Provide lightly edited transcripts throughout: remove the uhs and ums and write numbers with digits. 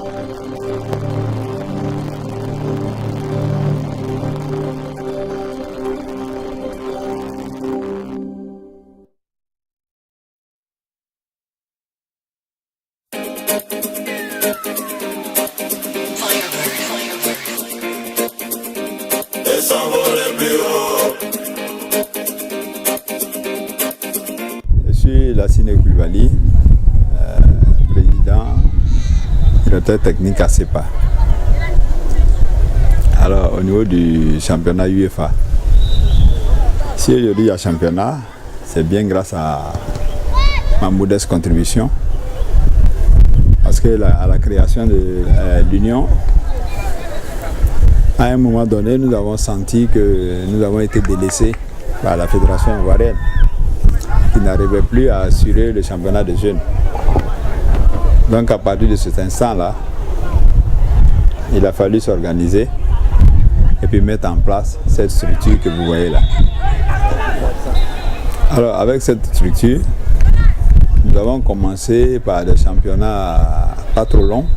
Je suis Lassine Koulibaly, président, directeur technique à CEPA. Alors, au niveau du championnat UEFA, si aujourd'hui il y a championnat, c'est bien grâce à ma modeste contribution. Parce que à la création de l'Union, à un moment donné, nous avons senti que nous avons été délaissés par la Fédération ivoirienne, qui n'arrivait plus à assurer le championnat des jeunes. Donc à partir de cet instant-là, il a fallu s'organiser et puis mettre en place cette structure que vous voyez là. Alors avec cette structure, nous avons commencé par des championnats pas trop longs,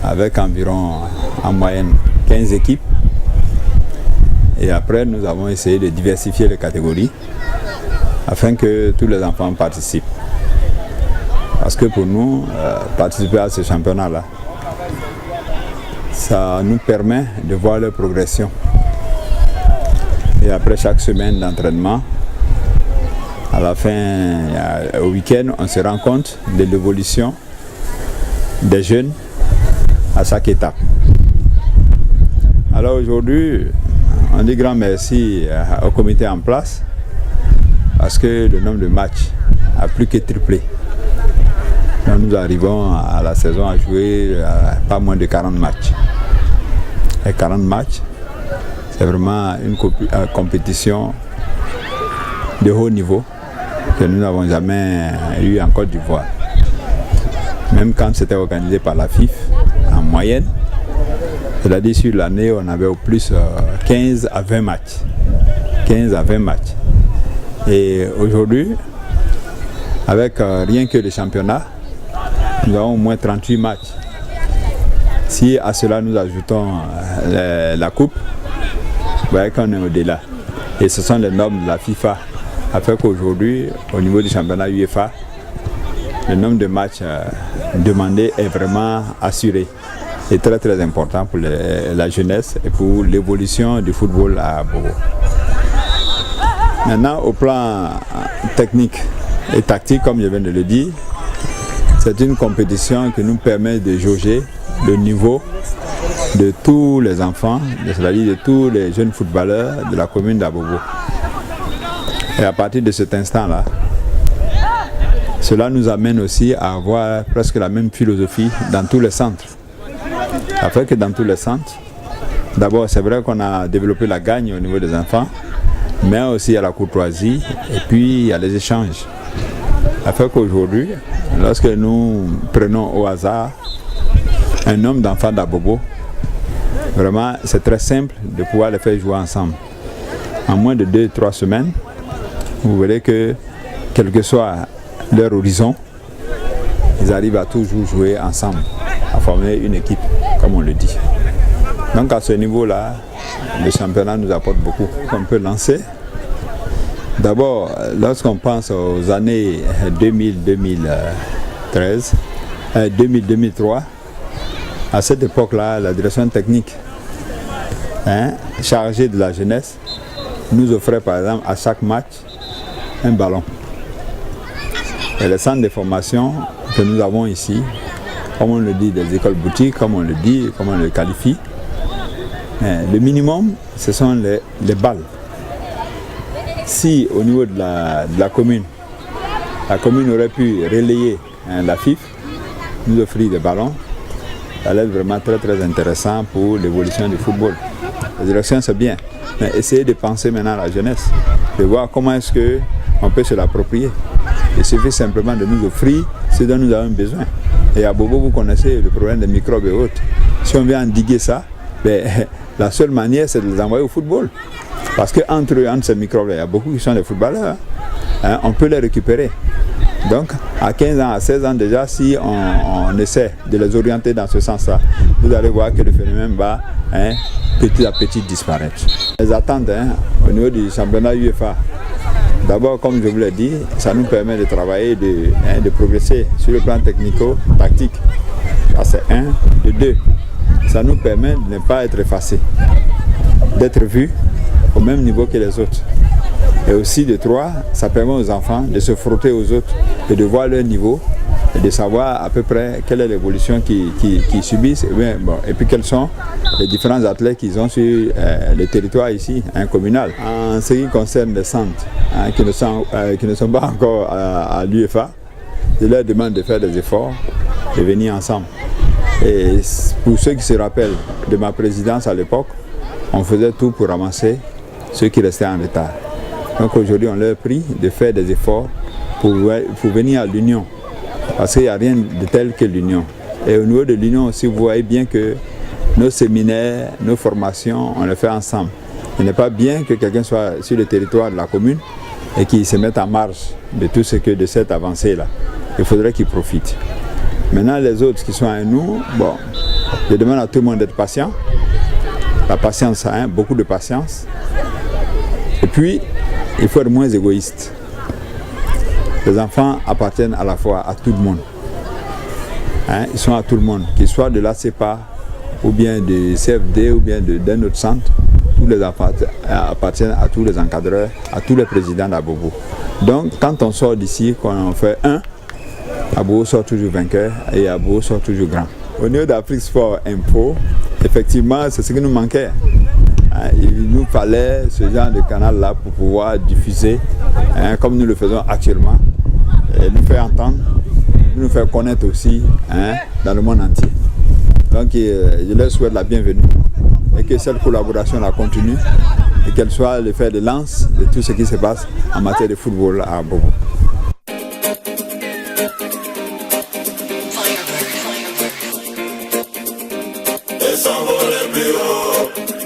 avec environ en moyenne 15 équipes. Et après, nous avons essayé de diversifier les catégories afin que tous les enfants participent. Parce que pour nous, participer à ce championnat-là, ça nous permet de voir leur progression. Et après chaque semaine d'entraînement, à la fin, au week-end, on se rend compte de l'évolution des jeunes à chaque étape. Alors aujourd'hui, on dit grand merci au comité en place parce que le nombre de matchs a plus que triplé. Donc nous arrivons à la saison à jouer pas moins de 40 matchs. Et 40 matchs, c'est vraiment une compétition de haut niveau que nous n'avons jamais eu en Côte d'Ivoire. Même quand c'était organisé par la FIF, en moyenne, c'est-à-dire sur l'année, on avait au plus 15 à 20 matchs. 15 à 20 matchs. Et aujourd'hui, avec rien que le championnat, nous avons au moins 38 matchs. Si à cela nous ajoutons la coupe, vous voyez qu'on est au-delà. Et ce sont les normes de la FIFA. Afin qu'aujourd'hui, au niveau du championnat UEFA, le nombre de matchs demandés est vraiment assuré. C'est très très important pour la jeunesse et pour l'évolution du football à Bobo. Maintenant, au plan technique et tactique, comme je viens de le dire, c'est une compétition qui nous permet de jauger le niveau de tous les enfants, c'est-à-dire de tous les jeunes footballeurs de la commune d'Abobo. Et à partir de cet instant-là, cela nous amène aussi à avoir presque la même philosophie dans tous les centres. Afin que dans tous les centres, d'abord c'est vrai qu'on a développé la gagne au niveau des enfants, mais aussi à la courtoisie et puis à les échanges. Afin qu'aujourd'hui, lorsque nous prenons au hasard un nombre d'enfants d'Abobo, vraiment c'est très simple de pouvoir les faire jouer ensemble. En moins de 2-3 semaines, vous verrez que quel que soit leur horizon, ils arrivent à toujours jouer ensemble, à former une équipe, comme on le dit. Donc à ce niveau-là, le championnat nous apporte beaucoup. On peut lancer. D'abord, lorsqu'on pense aux années 2000-2013, 2000-2003, à cette époque-là, la direction technique chargée de la jeunesse nous offrait par exemple à chaque match un ballon. Et les centres de formation que nous avons ici, comme on le dit, des écoles boutiques, comme on le dit, comme on le qualifie, le minimum, ce sont les balles. Si au niveau de la commune aurait pu relayer la FIF, nous offrir des ballons, ça allait être vraiment très très intéressant pour l'évolution du football. La direction c'est bien, mais essayez de penser maintenant à la jeunesse, de voir comment est-ce qu'on peut se l'approprier. Il suffit simplement de nous offrir ce dont nous avons besoin. Et à Bobo, vous connaissez le problème des microbes et autres. Si on vient endiguer ça, la seule manière c'est de les envoyer au football. Parce qu'entre ces microbes, il y a beaucoup qui sont des footballeurs. On peut les récupérer. Donc, à 15 ans, à 16 ans déjà, si on essaie de les orienter dans ce sens-là, vous allez voir que le phénomène va petit à petit disparaître. Les attentes au niveau du championnat UEFA, d'abord, comme je vous l'ai dit, ça nous permet de travailler, de progresser sur le plan technico-tactique. Ça, c'est un. De deux, ça nous permet de ne pas être effacés, d'être vus au même niveau que les autres. Et aussi de trois, ça permet aux enfants de se frotter aux autres et de voir leur niveau et de savoir à peu près quelle est l'évolution qu'ils subissent et puis quels sont les différents athlètes qu'ils ont sur le territoire ici, communal. En ce qui concerne les centres qui ne sont pas encore à l'UEFA, je leur demande de faire des efforts, de venir ensemble. Et pour ceux qui se rappellent de ma présidence à l'époque, on faisait tout pour ramasser ceux qui restaient en retard. Donc aujourd'hui, on leur prie de faire des efforts pour venir à l'union. Parce qu'il n'y a rien de tel que l'union. Et au niveau de l'union aussi, vous voyez bien que nos séminaires, nos formations, on les fait ensemble. Il n'est pas bien que quelqu'un soit sur le territoire de la commune et qu'il se mette en marge de cette avancée-là. Il faudrait qu'il profite. Maintenant, les autres qui sont à nous, je demande à tout le monde d'être patient. La patience, beaucoup de patience. Et puis, il faut être moins égoïste. Les enfants appartiennent à la fois à tout le monde. Ils sont à tout le monde, qu'ils soient de l'ACEPA ou bien de CFD ou bien d'un autre centre. Tous les enfants appartiennent à tous les encadreurs, à tous les présidents d'Abobo. Donc, quand on sort d'ici, quand on fait un, Abobo sort toujours vainqueur et Abobo sort toujours grand. Au niveau d'Afrique Sport Info, effectivement, c'est ce qui nous manquait. Il nous fallait ce genre de canal-là pour pouvoir diffuser, comme nous le faisons actuellement, et nous faire entendre, nous faire connaître aussi dans le monde entier. Donc je leur souhaite la bienvenue et que cette collaboration-là continue et qu'elle soit le fer de lance de tout ce qui se passe en matière de football à Bobo. Essa mulher pior.